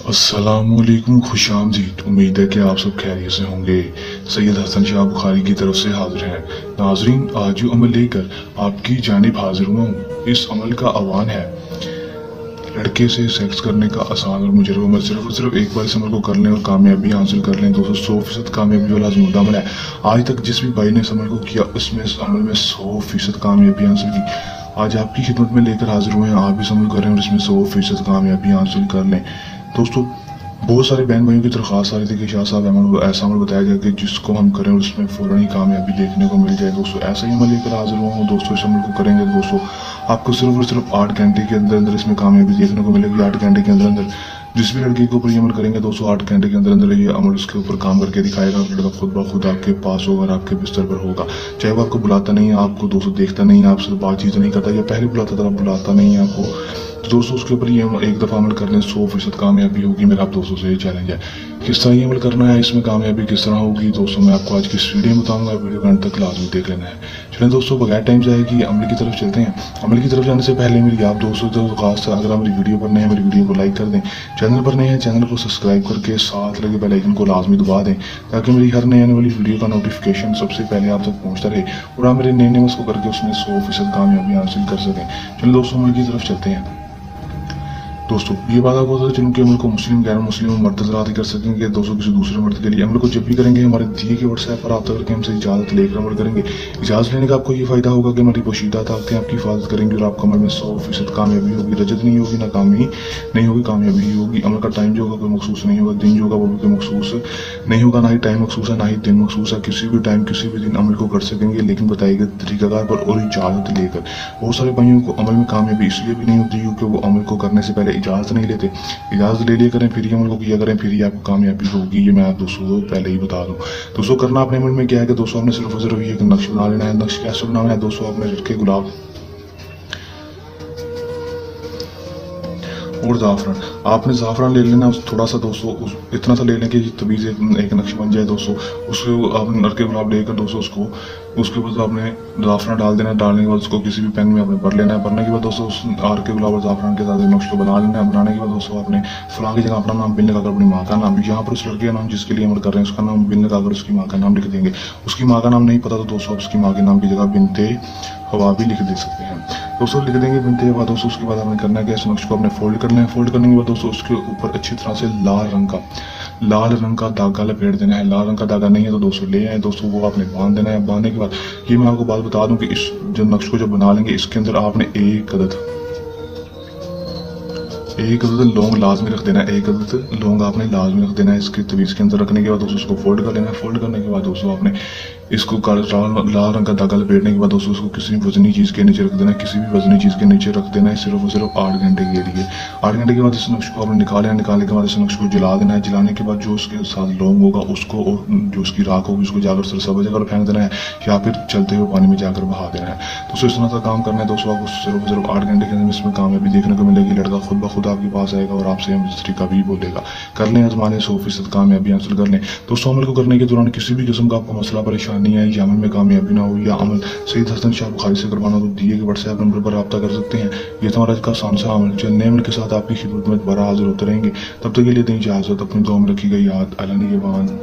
अस्सलामुअलैकुम, खुशामदीद। उम्मीद है कि आप सब खैरियत से होंगे। सैयद हसन शाह बुखारी की तरफ से हाजिर हैं। नाजरीन, आज जो अमल लेकर आपकी जानिब हाजिर हुआ हूँ, इस अमल का आह्वान है लड़के से सेक्स करने का आसान और मुजरब अमल। सिर्फ और सिर्फ एक बार इस अमल को कर लें और कामयाबी हासिल कर लें। दोस्तों, 100% कामयाबी वाला आजमूदा अमल है। आज तक जिस भी भाई ने इस अमल को किया, उसमें इस अमल में 100% कामयाबी हासिल की। आज आपकी खिदमत में लेकर हाजिर हुए हैं। आप इस अमल करें और इसमें 100% कामयाबी हासिल कर लें। दोस्तों, बहुत सारे बहन भाइयों की दरख्वास्त आ रही थी कि शाह साहब ऐसा अमल बताया गया कि जिसको हम करें और उसमें फ़ौरन ही कामयाबी देखने को मिल जाए। दोस्तों, ऐसा ही अमल लेकर हाजिर हुआ हूँ। दोस्तों, इस अमल को करेंगे दोस्तों, आपको सिर्फ और सिर्फ 8 घंटे के अंदर अंदर इसमें कामयाबी देखने को मिलेगी। 8 घंटे के अंदर अंदर जिस भी लड़के के ऊपर ये अमल करेंगे दोस्तों, 8 घंटे के अंदर अंदर ये अमल उसके ऊपर काम करके दिखाएगा। लड़का खुद ब खुद आपके पास होगा और आपके बिस्तर पर होगा। चाहे वो आपको बुलाता नहीं है, आपको दोस्तों देखता नहीं है, आपसे बातचीत नहीं करता, या पहले बुलाता था बुलाता नहीं है आपको, तो दोस्तों उसके ऊपर ये एक दफ़ा अमल कर लें, 100% कामयाबी होगी। मेरा आप दोस्तों से ये चैलेंज है। किस तरह ये अमल करना है, इसमें कामयाबी किस तरह होगी दोस्तों, मैं आपको आज की इस वीडियो में बताऊंगा। वीडियो को अंत तक लाजमी देख लेना है। चलें दोस्तों, बगैर टाइम जाएगी अमल की तरफ चलते हैं। अमल की तरफ जाने से पहले मेरी आप दोस्तों से खास, अगर आप मेरी वीडियो पर नए हैं, मेरी वीडियो को लाइक कर दें। चैनल पर नए हैं, चैनल को सब्सक्राइब करके साथ लगे बेल आइकन को लाजमी दबा दें, ताकि मेरी हर नई आने वाली वीडियो का नोटिफिकेशन सबसे पहले आप तक पहुँचता रहे और आप मेरे नए नमस को करके उसमें 100% कामयाबी हासिल कर सकें। चलिए दोस्तों, अमल की तरफ चलते हैं। दोस्तों, ये बात आपको होता है जिनके अमल को मुस्लिम, गैर मुस्लिम और मर्द हज़रात ही कर सकेंगे। दोस्तों, किसी दूसरे मर्द के लिए अमल को जब भी करेंगे, हमारे दिए के व्हाट्सएप पर रब्ता करके हमसे इजाज़त लेकर अमल करेंगे। इजाज़त लेने का आपको ये फ़ायदा होगा कि हमारी पोशीदा ताकतें आपकी हिफाजत करेंगी और आपका अमल में 100% कामयाबी होगी। रजत नहीं होगी, नाकामी नहीं होगी, कामयाबी ही होगी। अमल का टाइम जो होगा कोई मखसूस नहीं होगा, दिन जो होगा वो भी कोई मखसूस नहीं होगा, ना ही टाइम मखसूस है, ना ही दिन मखसूस है। किसी भी टाइम किसी भी दिन अमल को कर सकेंगे, लेकिन बताए गए तरीक़ाकार पर और इजाज़त लेकर। बहुत सारे भाइयों को अमल में कामयाबी इसलिए भी नहीं होती क्योंकि वो अमल को करने से पहले इजाज़त नहीं लेते। इजाज़त ले लिया करें, फिर ही अमल को किया करें, फिर ही आपको कामयाबी होगी। ये मैं आप दोस्तों को पहले ही बता दूं। दोस्तों, करना अपने अमल में क्या है कि दोस्तों आपने सिर्फ और सिर्फ ये एक नक्श बना लेना है। नक्श कैसे बनाना है दोस्तों, आपने लटके गुलाब और ज़ाफ़रान, आपने ज़ाफ़रान ले लेना थोड़ा सा दोस्तों, इतना सा ले लें कि तवीज़ एक नक्श बन जाए दोस्तों। उसको आपने लड़के गुलाब लेकर दोस्तों उसके बाद आपने ज़ाफ़रान डाल देना है। डालने के बाद उसको किसी भी पेन में आपने भर लेना है। भरने के बाद दोस्तों उस आर के गुलाब और ज़ाफ़रान के साथ नक्श को बना लेना है। बनाने के बाद दोस्तों आपने फलां की जगह अपना नाम बिन लगाकर अपनी माँ का नाम, यहाँ पर उस लड़के का नाम जिसके लिए अमल कर रहे हैं उसका नाम बिन लगाकर उसकी माँ का नाम लिख देंगे। उसकी माँ का नाम नहीं पता तो दोस्तों उसकी माँ के नाम की जगह बिनते हवा भी लिख दे सकते हैं दोस्तों। लिख देंगे बिनते हवा दोस्तों। उसके बाद आपने करना है कि इस नक्श को आपने फोल्ड करना है। फोल्ड करने के बाद दोस्तों उसके ऊपर अच्छी तरह से लाल रंग का धागा लपेट देना है। लाल रंग का धागा नहीं है तो दोस्तों ले आए दोस्तों, वो आपने बांध देना है। बांधने के बाद ये मैं आपको बात बता दूं कि इस जो नक्श को जब बना लेंगे, इसके अंदर आपने एक अदद लौंग लाजमी रख देना है। एक अदद लौंग आपने लाजमी रख देना है इसके तवीज़ के अंदर। रखने के बाद दोस्तों उसको फोल्ड कर लेना है। फोल्ड करने के बाद दोस्तों आपने इसको लाल रंग का धागा लपेटने के बाद दोस्तों उसको किसी वजनी चीज़ के नीचे रख देना है। किसी भी वजनी चीज़ के नीचे रख देना है, सिर्फ और सिर्फ 8 घंटे के लिए। 8 घंटे के बाद इस नक्श को आपने निकालना है। निकालने के बाद इस नक्श को जला देना है। जलाने के बाद जो उसके साथ लौंग होगा उसको और जो उसकी राख होगी उसको जाकर सरसबा जगह फेंक देना है, या फिर चलते हुए पानी में जाकर बहा देना है। दोस्तों, इस तरह का काम करना है दोस्तों। आपको सिर्फ और सिर्फ 8 घंटे के अंदर इसमें कामयाबी देखने को मिलेगी। लड़का खुद ब खुद आपके पास आएगा और आपसे हम इस तरीका भी बोलेगा। कर लें, आजमाने, 100% कामयाबी हासिल कर लें। दोस्तों, अमल को करने के दौरान किसी भी किस्म का आपको मसला परेशानी है या अमल में कामयाबी ना हो, या अमल सैयद हसन शाह बुखारी से करवाना, तो दिए गए व्हाट्सएप नंबर पर रब्ता कर सकते हैं। ये तो हमारा आज का आसान सा अमल। चलने अमल के साथ आपकी खिदमत में दोबारा हाजिर होते रहेंगे। तब तक के लिए दें इजाज़त। अपनी दुआ में रखिएगा याद। अल्लाह निगहबान।